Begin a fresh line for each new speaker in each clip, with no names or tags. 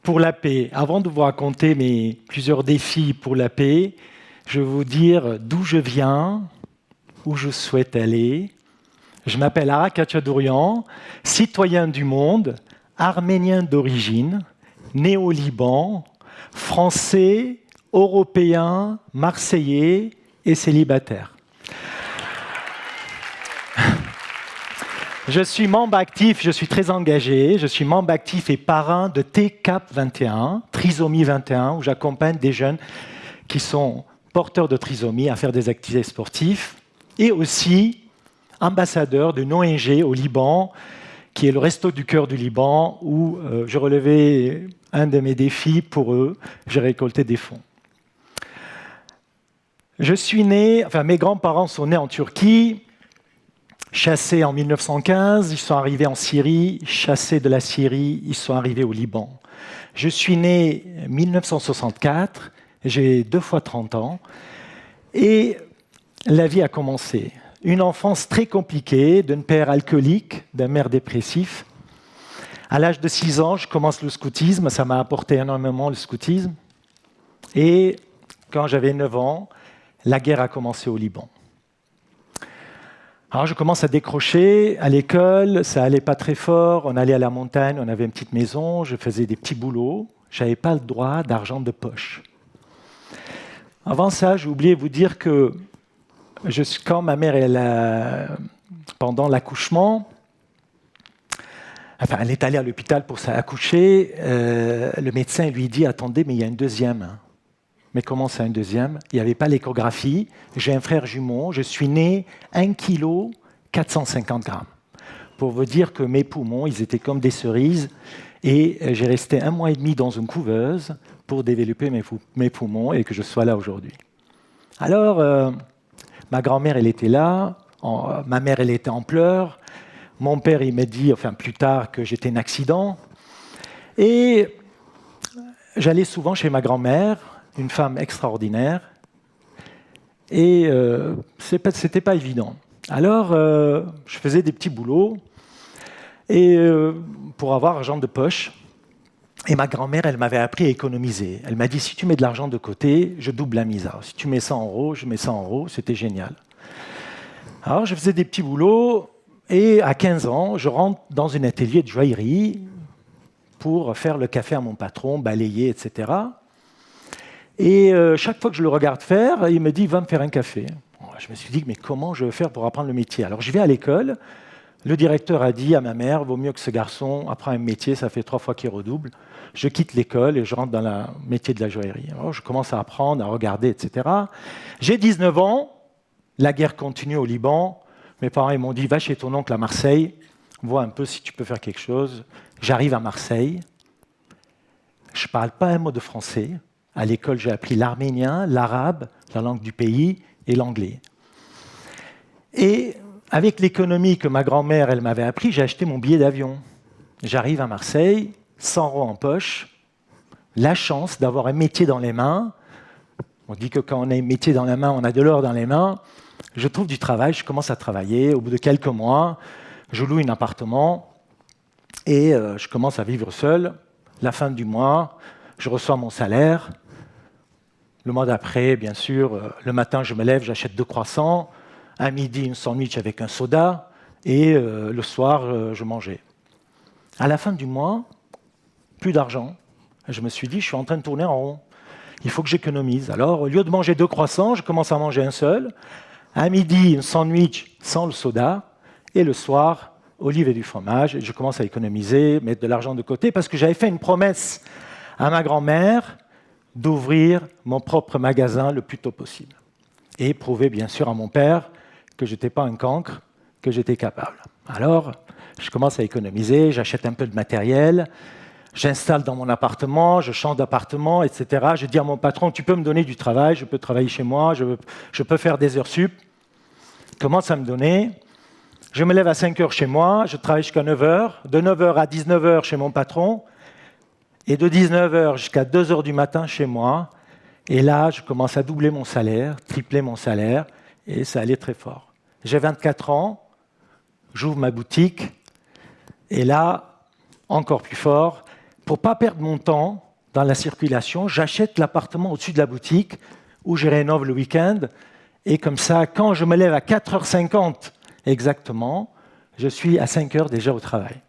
Pour la paix, avant de vous raconter mes plusieurs défis pour la paix, je vais vous dire d'où je viens, où je souhaite aller. Je m'appelle Arak Hachadourian, citoyen du monde, arménien d'origine, né au Liban, français, européen, marseillais et célibataire. Je suis membre actif, je suis très engagé, je suis membre actif et parrain de TCAP 21, Trisomie 21, où j'accompagne des jeunes qui sont porteurs de trisomie à faire des activités sportives, et aussi ambassadeur d'une ONG au Liban, qui est le Resto du Cœur du Liban, où je relevais un de mes défis pour eux, j'ai récolté des fonds. Je suis né, mes grands-parents sont nés en Turquie, chassés en 1915, ils sont arrivés en Syrie, chassés de la Syrie, ils sont arrivés au Liban. Je suis né en 1964, j'ai 2 fois 30 ans, et la vie a commencé. Une enfance très compliquée, d'un père alcoolique, d'un mère dépressif. À l'âge de 6 ans, je commence le scoutisme, ça m'a apporté énormément le scoutisme. Et quand j'avais 9 ans, la guerre a commencé au Liban. Alors je commence à décrocher à l'école, ça allait pas très fort, on allait à la montagne, on avait une petite maison, je faisais des petits boulots, j'avais pas le droit d'argent de poche. Avant ça, j'ai oublié de vous dire que quand ma mère, pendant l'accouchement, elle est allée à l'hôpital pour accoucher, le médecin lui dit « Attendez, mais il y a une deuxième ». Mais comment ça, une deuxième? Il n'y avait pas l'échographie. J'ai un frère jumeau. Je suis né 1 kg 450 grammes. Pour vous dire que mes poumons, ils étaient comme des cerises. Et j'ai resté 1 mois et demi dans une couveuse pour développer mes poumons et que je sois là aujourd'hui. Alors, ma grand-mère, elle était là. Ma mère, elle était en pleurs. Mon père, il m'a dit, plus tard, que j'étais un accident. Et j'allais souvent chez ma grand-mère, une femme extraordinaire, et c'était pas évident. Alors, je faisais des petits boulots et pour avoir argent de poche. Et ma grand-mère, elle m'avait appris à économiser. Elle m'a dit, si tu mets de l'argent de côté, je double la mise. Alors, si tu mets 100 €, je mets 100 €. C'était génial. Alors, je faisais des petits boulots et à 15 ans, je rentre dans un atelier de joaillerie pour faire le café à mon patron, balayer, etc. Et chaque fois que je le regarde faire, il me dit « Va me faire un café ». Je me suis dit « Mais comment je vais faire pour apprendre le métier ?» Alors je vais à l'école, le directeur a dit à ma mère « Vaut mieux que ce garçon apprenne un métier, ça fait 3 fois qu'il redouble ». Je quitte l'école et je rentre dans le métier de la joaillerie. Alors je commence à apprendre, à regarder, etc. J'ai 19 ans, la guerre continue au Liban. Mes parents m'ont dit « Va chez ton oncle à Marseille, vois un peu si tu peux faire quelque chose ». J'arrive à Marseille, je ne parle pas un mot de français. À l'école, j'ai appris l'arménien, l'arabe, la langue du pays, et l'anglais. Et avec l'économie que ma grand-mère elle m'avait appris, j'ai acheté mon billet d'avion. J'arrive à Marseille, 100 € en poche, la chance d'avoir un métier dans les mains. On dit que quand on a un métier dans la main, on a de l'or dans les mains. Je trouve du travail, je commence à travailler. Au bout de quelques mois, je loue un appartement et je commence à vivre seul. La fin du mois, je reçois mon salaire. Le mois d'après, bien sûr, le matin, je me lève, j'achète 2 croissants. À midi, une sandwich avec un soda. Et le soir, je mangeais. À la fin du mois, plus d'argent. Je me suis dit, je suis en train de tourner en rond. Il faut que j'économise. Alors, au lieu de manger 2 croissants, je commence à manger un seul. À midi, une sandwich sans le soda. Et le soir, olives et du fromage. Et je commence à économiser, mettre de l'argent de côté, parce que j'avais fait une promesse à ma grand-mère d'ouvrir mon propre magasin le plus tôt possible. Et prouver, bien sûr, à mon père que je n'étais pas un cancre, que j'étais capable. Alors, je commence à économiser, j'achète un peu de matériel, j'installe dans mon appartement, je change d'appartement, etc. Je dis à mon patron, tu peux me donner du travail, je peux travailler chez moi, je peux faire des heures sup. Il commence à me donner. Je me lève à 5 heures chez moi, je travaille jusqu'à 9 heures, de 9 heures à 19 heures chez mon patron, et de 19 heures jusqu'à 2 heures du matin chez moi. Et là, je commence à doubler mon salaire, tripler mon salaire, et ça allait très fort. J'ai 24 ans, j'ouvre ma boutique, et là, encore plus fort, pour ne pas perdre mon temps dans la circulation, j'achète l'appartement au-dessus de la boutique, où je rénove le week-end, et comme ça, quand je me lève à 4h50 exactement, je suis à 5 heures déjà au travail.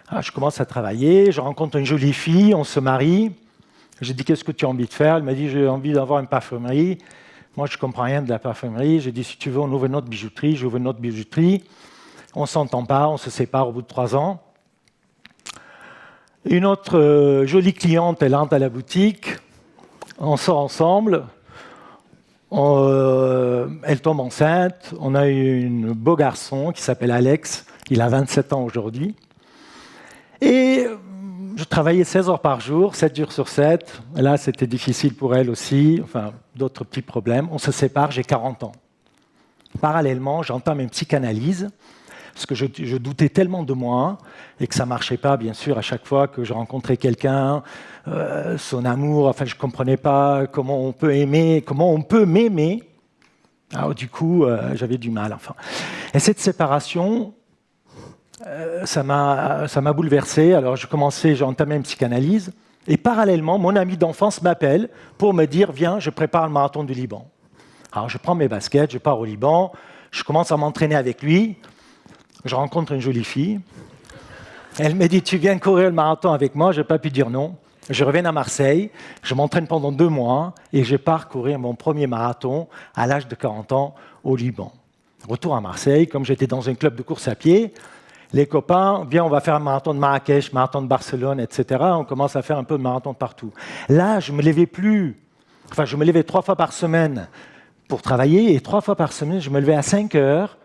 Alors, je commence à travailler, je rencontre une jolie fille, on se marie. J'ai dit, qu'est-ce que tu as envie de faire? Elle m'a dit, j'ai envie d'avoir une parfumerie. Moi, je ne comprends rien de la parfumerie. J'ai dit, si tu veux, on ouvre notre bijouterie. J'ouvre notre bijouterie. On ne s'entend pas, on se sépare au bout de 3 ans. Une autre jolie cliente, elle entre à la boutique. On sort ensemble. Elle tombe enceinte. On a eu un beau garçon qui s'appelle Alex. Il a 27 ans aujourd'hui. Et je travaillais 16 heures par jour, 7 jours sur 7. Là, c'était difficile pour elle aussi. Enfin, d'autres petits problèmes. On se sépare, j'ai 40 ans. Parallèlement, j'entame une psychanalyse, parce que je doutais tellement de moi, et que ça ne marchait pas, bien sûr, à chaque fois que je rencontrais quelqu'un, son amour, enfin, je ne comprenais pas comment on peut aimer, comment on peut m'aimer. Alors, du coup, j'avais du mal, enfin. Et cette séparation, ça m'a bouleversé. Alors, j'ai entamé une psychanalyse, et parallèlement, mon ami d'enfance m'appelle pour me dire « Viens, je prépare le marathon du Liban ». Alors, je prends mes baskets, je pars au Liban, je commence à m'entraîner avec lui, je rencontre une jolie fille. Elle me dit « Tu viens courir le marathon avec moi ?» Je n'ai pas pu dire non. Je reviens à Marseille, je m'entraîne pendant 2 mois, et je pars courir mon premier marathon à l'âge de 40 ans au Liban. Retour à Marseille, comme j'étais dans un club de course à pied, les copains, viens, on va faire un marathon de Marrakech, marathon de Barcelone, etc. On commence à faire un peu de marathon de partout. Là, je me levais 3 fois par semaine pour travailler, et 3 fois par semaine, je me levais à 5 heures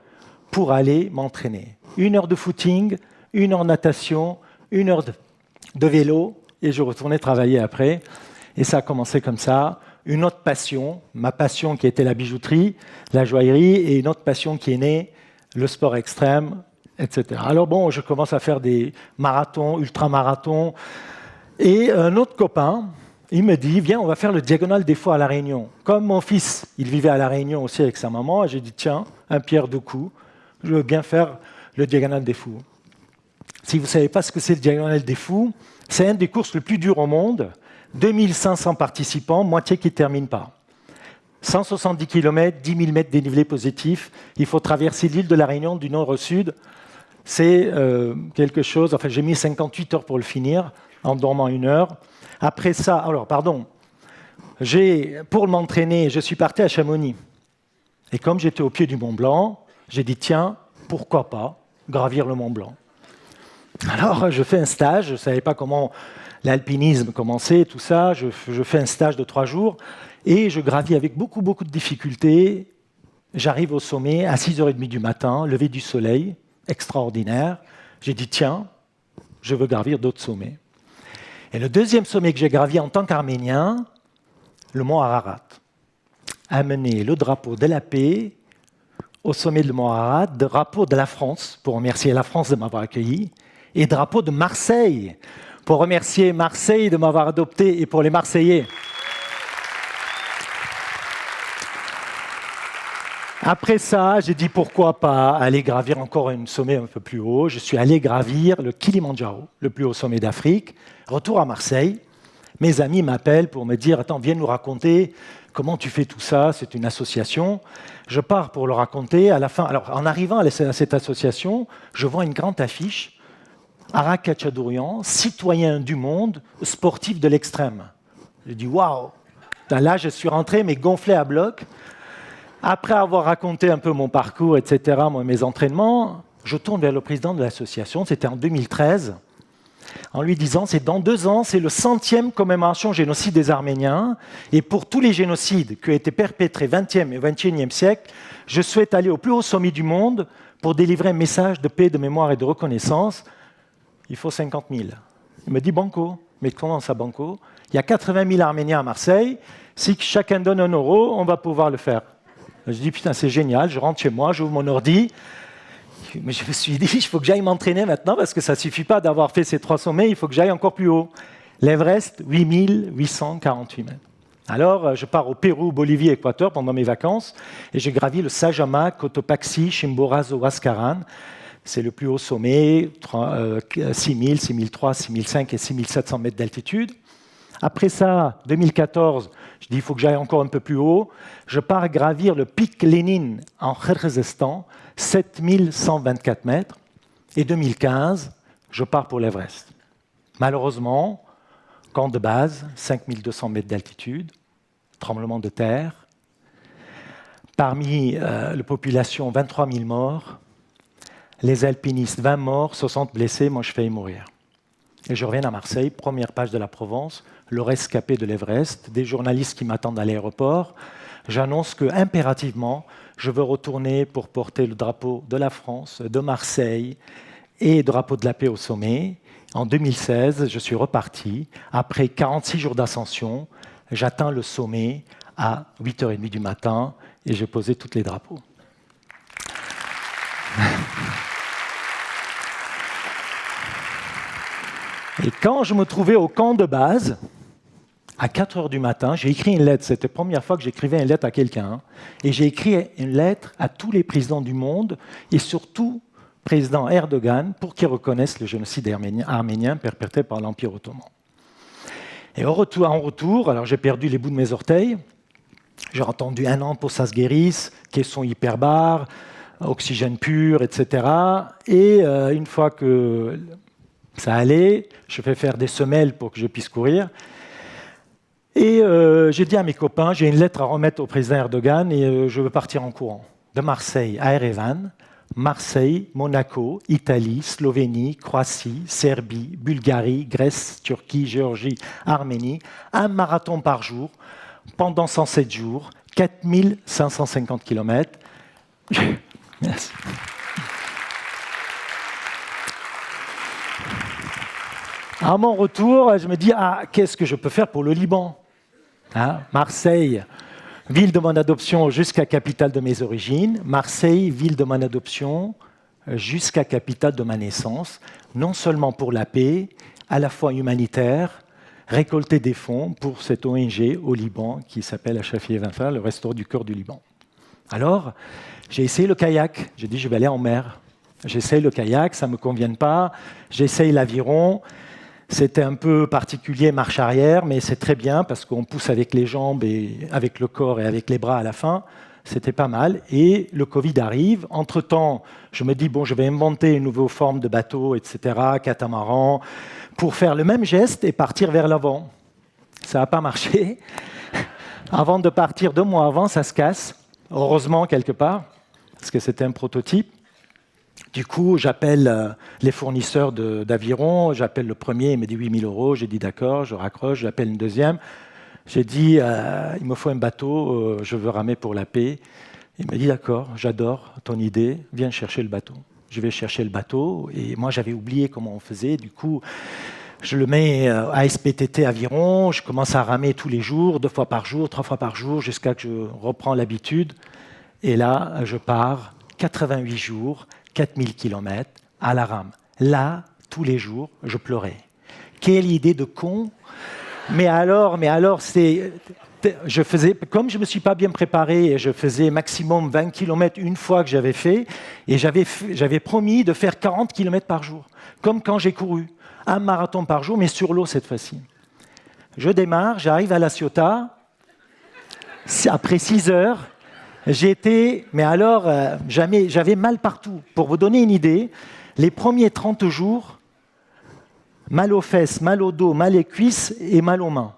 pour aller m'entraîner. 1 heure de footing, 1 heure de natation, 1 heure de vélo, et je retournais travailler après. Et ça a commencé comme ça. Une autre passion, ma passion qui était la bijouterie, la joaillerie, et une autre passion qui est née, le sport extrême, etc. Alors bon, je commence à faire des marathons, ultramarathons, et un autre copain, il me dit, viens, on va faire le Diagonale des Fous à La Réunion. Comme mon fils, il vivait à La Réunion aussi avec sa maman, j'ai dit, tiens, un pierre deux coups, je veux bien faire le Diagonale des Fous. Si vous ne savez pas ce que c'est le Diagonale des Fous, c'est une des courses les plus dures au monde, 2500 participants, moitié qui ne terminent pas. 170 km, 10 000 mètres dénivelé positif, il faut traverser l'île de La Réunion du nord au sud. C'est quelque chose, enfin j'ai mis 58 heures pour le finir, en dormant 1 heure. Après ça, pour m'entraîner, je suis parti à Chamonix. Et comme j'étais au pied du Mont Blanc, j'ai dit, tiens, pourquoi pas gravir le Mont Blanc. Alors, je fais un stage, je ne savais pas comment l'alpinisme commençait, tout ça. Je fais un stage de 3 jours et je gravis avec beaucoup, beaucoup de difficultés. J'arrive au sommet à 6h30 du matin, lever du soleil, extraordinaire. J'ai dit, tiens, je veux gravir d'autres sommets. Et le deuxième sommet que j'ai gravi en tant qu'Arménien, le mont Ararat. Amener le drapeau de la paix au sommet du mont Ararat, drapeau de la France, pour remercier la France de m'avoir accueilli, et drapeau de Marseille, pour remercier Marseille de m'avoir adopté, et pour les Marseillais. Après ça, j'ai dit pourquoi pas aller gravir encore un sommet un peu plus haut. Je suis allé gravir le Kilimandjaro, le plus haut sommet d'Afrique. Retour à Marseille, mes amis m'appellent pour me dire « Attends, viens nous raconter comment tu fais tout ça, c'est une association. » Je pars pour le raconter. À la fin, alors, en arrivant à cette association, je vois une grande affiche « Arak Khatchadourian, citoyen du monde, sportif de l'extrême. » Je dis « Waouh !» Là, je suis rentré, mais gonflé à bloc. Après avoir raconté un peu mon parcours, etc., mes entraînements, je tourne vers le président de l'association, c'était en 2013. en lui disant c'est dans 2 ans, c'est le 100e commémoration génocide des Arméniens, et pour tous les génocides qui ont été perpétrés 20e et 21e siècle, je souhaite aller au plus haut sommet du monde pour délivrer un message de paix, de mémoire et de reconnaissance. Il faut 50 000. Il me dit banco. Mais comment ça banco? Il y a 80 000 Arméniens à Marseille. Si chacun donne 1 euro, on va pouvoir le faire. Je dis putain, c'est génial. Je rentre chez moi, j'ouvre mon ordi. Mais je me suis dit, il faut que j'aille m'entraîner maintenant parce que ça ne suffit pas d'avoir fait ces 3 sommets, il faut que j'aille encore plus haut. L'Everest, 8 848 mètres. Alors, je pars au Pérou, Bolivie, Équateur pendant mes vacances et j'ai gravi le Sajama, Cotopaxi, Chimborazo, Huascarán. C'est le plus haut sommet, 6 000, 6 300, 6 500 et 6 700 mètres d'altitude. Après ça, 2014, je dis il faut que j'aille encore un peu plus haut. Je pars gravir le pic Lénine en Kyrgyzstan, 7 124 mètres. Et 2015, je pars pour l'Everest. Malheureusement, camp de base, 5 200 mètres d'altitude, tremblement de terre. Parmi la population, 23 000 morts. Les alpinistes, 20 morts, 60 blessés, moi je faillis mourir. Et je reviens à Marseille, première page de la Provence, le rescapé de l'Everest, des journalistes qui m'attendent à l'aéroport. J'annonce que impérativement, je veux retourner pour porter le drapeau de la France, de Marseille et le drapeau de la paix au sommet. En 2016, je suis reparti. Après 46 jours d'ascension, j'atteins le sommet à 8h30 du matin et j'ai posé tous les drapeaux. Et quand je me trouvais au camp de base, à 4h du matin, j'ai écrit une lettre. C'était la première fois que j'écrivais une lettre à quelqu'un. Et j'ai écrit une lettre à tous les présidents du monde, et surtout président Erdogan, pour qu'ils reconnaissent le génocide arménien perpétré par l'Empire ottoman. Et en retour, alors j'ai perdu les bouts de mes orteils. J'ai entendu 1 an pour que ça se guérisse, caisson hyperbare, oxygène pur, etc. Et une fois que ça allait, je fais faire des semelles pour que je puisse courir. Et j'ai dit à mes copains, j'ai une lettre à remettre au président Erdogan et je veux partir en courant. De Marseille à Erevan, Marseille, Monaco, Italie, Slovénie, Croatie, Serbie, Bulgarie, Grèce, Turquie, Géorgie, Arménie. 1 marathon par jour, pendant 107 jours, 4 550 km. Merci. À mon retour, je me dis, qu'est-ce que je peux faire pour le Liban? Marseille, ville de mon adoption jusqu'à capitale de mes origines. Marseille, ville de mon adoption jusqu'à capitale de ma naissance. Non seulement pour la paix, à la fois humanitaire, récolter des fonds pour cette ONG au Liban qui s'appelle Achafi Wafa, le Restaurant du Cœur du Liban. Alors, j'ai essayé le kayak. J'ai dit, je vais aller en mer. J'essaye le kayak, ça ne me convient pas. J'essaye l'aviron. C'était un peu particulier, marche arrière, mais c'est très bien parce qu'on pousse avec les jambes, et avec le corps et avec les bras à la fin. C'était pas mal. Et le Covid arrive. Entre-temps, je me dis, bon, je vais inventer une nouvelle forme de bateau, etc., catamaran, pour faire le même geste et partir vers l'avant. Ça n'a pas marché. Avant de partir 2 mois avant, ça se casse. Heureusement, quelque part, parce que c'était un prototype. Du coup, j'appelle les fournisseurs d'aviron, j'appelle le premier, il me dit 8 000 €, j'ai dit d'accord, je raccroche, j'appelle une deuxième. J'ai dit, il me faut un bateau, je veux ramer pour la paix. Il m'a dit d'accord, j'adore ton idée, viens chercher le bateau. Je vais chercher le bateau, et moi j'avais oublié comment on faisait, du coup, je le mets à SPTT Aviron, je commence à ramer tous les jours, 2 fois par jour, 3 fois par jour, jusqu'à que je reprends l'habitude. Et là, je pars 88 jours, 4000 km à la rame. Là, tous les jours, je pleurais. Quelle idée de con! Mais alors, je faisais, comme je ne me suis pas bien préparé, je faisais maximum 20 km une fois que j'avais fait, et j'avais promis de faire 40 km par jour, comme quand j'ai couru. 1 marathon par jour, mais sur l'eau cette fois-ci. Je démarre, j'arrive à La Ciotat, après 6 heures, j'avais mal partout. Pour vous donner une idée, les premiers 30 jours, mal aux fesses, mal au dos, mal aux cuisses et mal aux mains.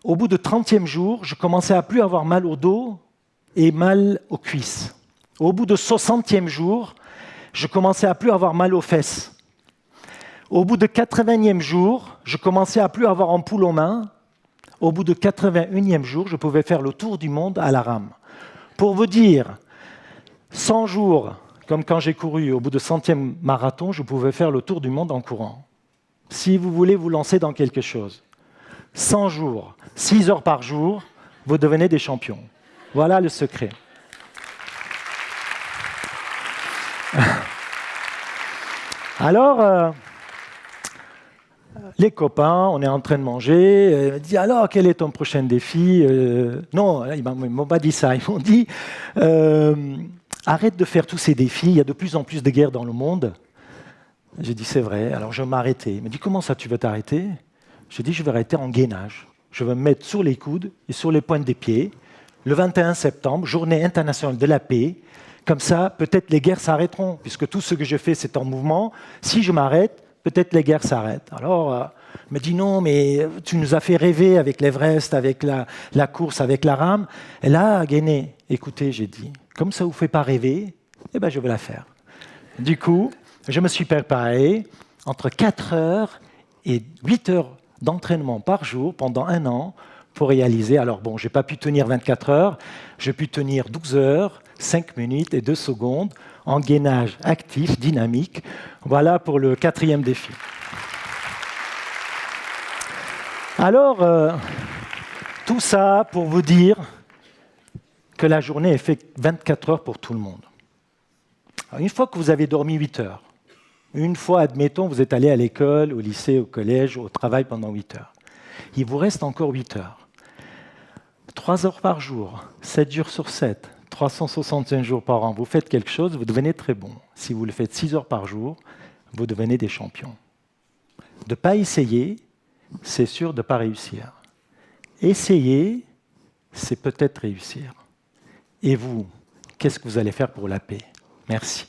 Au bout du 30e jour, je commençais à plus avoir mal au dos et mal aux cuisses. Au bout du 60e jour, je commençais à plus avoir mal aux fesses. Au bout de 80e jour, je commençais à plus avoir ampoule aux mains. Au bout de 81e jour, je pouvais faire le tour du monde à la rame. Pour vous dire, 100 jours, comme quand j'ai couru, au bout de 100e marathon, je pouvais faire le tour du monde en courant. Si vous voulez vous lancer dans quelque chose, 100 jours, 6 heures par jour, vous devenez des champions. Voilà le secret. Alors, les copains, on est en train de manger, ils me disent « Alors, quel est ton prochain défi ?» Non, ils ne m'ont pas dit ça, ils m'ont dit « Arrête de faire tous ces défis, il y a de plus en plus de guerres dans le monde. » J'ai dit « C'est vrai, alors je vais m'arrêter. » Il m'a dit « Comment ça, tu veux t'arrêter ?» J'ai dit « Je vais arrêter en gainage. Je vais me mettre sur les coudes et sur les pointes des pieds. Le 21 septembre, journée internationale de la paix. Comme ça, peut-être les guerres s'arrêteront, puisque tout ce que je fais, c'est en mouvement. Si je m'arrête, peut-être les guerres s'arrêtent. » Alors, il m'a dit « Non, mais tu nous as fait rêver avec l'Everest, avec la course, avec la rame. » Et là, gainé, écoutez, j'ai dit « Comme ça ne vous fait pas rêver, eh ben, je vais la faire. » Du coup, je me suis préparé entre 4 heures et 8 heures d'entraînement par jour pendant 1 an pour réaliser. Alors bon, je n'ai pas pu tenir 24 heures, j'ai pu tenir 12 heures, 5 minutes et 2 secondes en gainage actif, dynamique. Voilà pour le 4e défi. Alors, tout ça pour vous dire que la journée est faite 24 heures pour tout le monde. Alors, une fois que vous avez dormi 8 heures, une fois, admettons, vous êtes allé à l'école, au lycée, au collège, au travail pendant 8 heures. Il vous reste encore 8 heures. 3 heures par jour, 7 jours sur 7, 365 jours par an. Vous faites quelque chose, vous devenez très bon. Si vous le faites 6 heures par jour, vous devenez des champions. De ne pas essayer, c'est sûr de ne pas réussir. Essayer, c'est peut-être réussir. Et vous, qu'est-ce que vous allez faire pour la paix ? Merci.